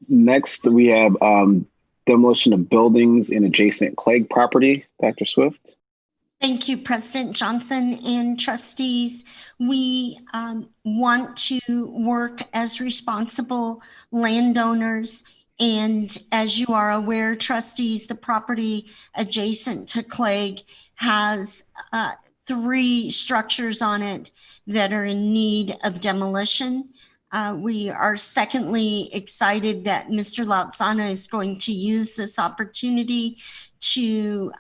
Next, we have demolition of buildings in adjacent Clague property. Dr. Swift. Thank you, President Johnson and trustees. We want to work as responsible landowners. And as you are aware, trustees, the property adjacent to Clague has 3 structures on it that are in need of demolition. We are secondly excited that Mr. Lautzana is going to use this opportunity to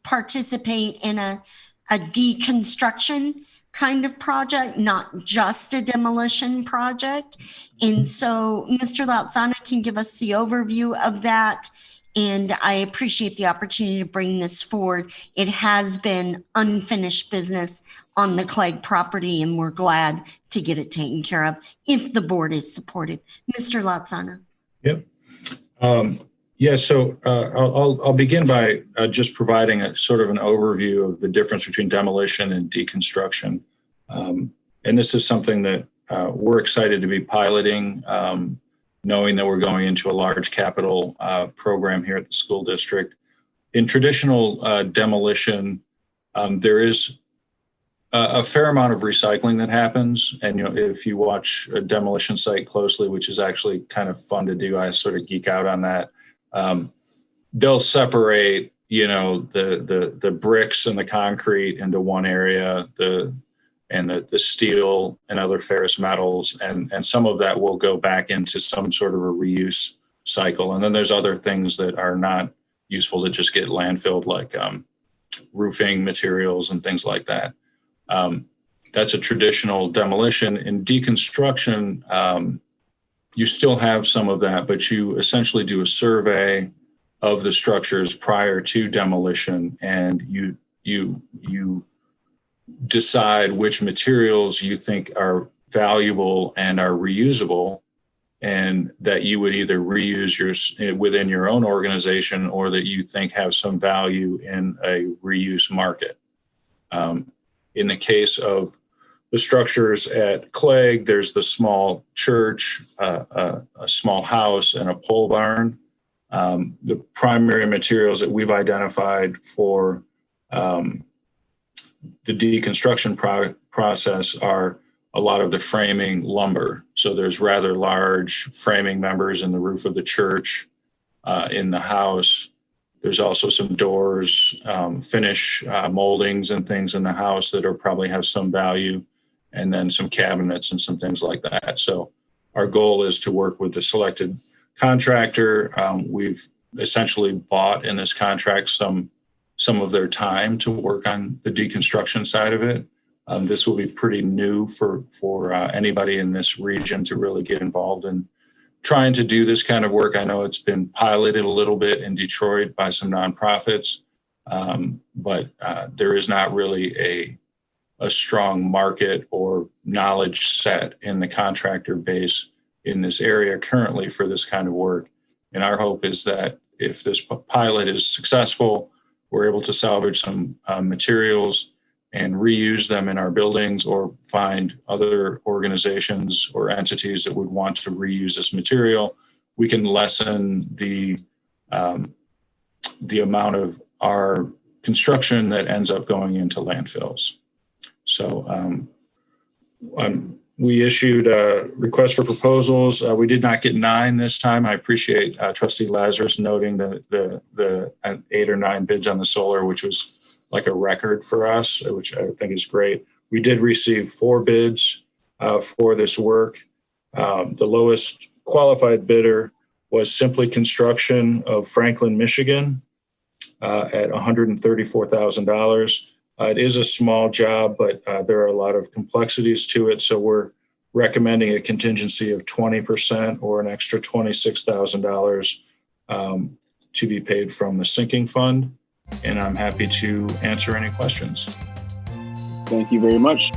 participate in a deconstruction kind of project, not just a demolition project. And so Mr. Lautzana can give us the overview of that. And I appreciate the opportunity to bring this forward. It has been unfinished business on the Clague property, and we're glad to get it taken care of if the board is supportive. Mr. Lautzana. Yep. So I'll begin by just providing a sort of an overview of the difference between demolition and deconstruction. And this is something that we're excited to be piloting, knowing that we're going into a large capital program here at the school district. In traditional demolition, there is a fair amount of recycling that happens. And, if you watch a demolition site closely, which is actually kind of fun to do, I sort of geek out on that. They'll separate, the bricks and the concrete into one area, the steel and other ferrous metals, and some of that will go back into some sort of a reuse cycle. And then there's other things that are not useful that just get landfilled, like roofing materials and things like that. That's a traditional demolition. In deconstruction, you still have some of that, but you essentially do a survey of the structures prior to demolition, and you decide which materials you think are valuable and are reusable, and that you would either reuse within your own organization or that you think have some value in a reuse market. In the case of the structures at Clague, there's the small church, a small house, and a pole barn. The primary materials that we've identified for the deconstruction process are a lot of the framing lumber. So there's rather large framing members in the roof of the church, in the house. There's also some doors, finish moldings and things in the house that are probably have some value, and then some cabinets and some things like that. So our goal is to work with the selected contractor. We've essentially bought in this contract some of their time to work on the deconstruction side of it. This will be pretty new for anybody in this region to really get involved in trying to do this kind of work. I know it's been piloted a little bit in Detroit by some nonprofits, but there is not really a strong market or knowledge set in the contractor base in this area currently for this kind of work. And our hope is that if this pilot is successful, we're able to salvage some materials and reuse them in our buildings, or find other organizations or entities that would want to reuse this material. We can lessen the amount of our construction that ends up going into landfills. So we issued a request for proposals. We did not get 9 this time. I appreciate Trustee Lazarus noting the 8 or 9 bids on the solar, which was like a record for us, which I think is great. We did receive 4 bids for this work. The lowest qualified bidder was Simply Construction of Franklin, Michigan, at $134,000. It is a small job, but there are a lot of complexities to it. So we're recommending a contingency of 20% or an extra $26,000 to be paid from the sinking fund. And I'm happy to answer any questions. Thank you very much.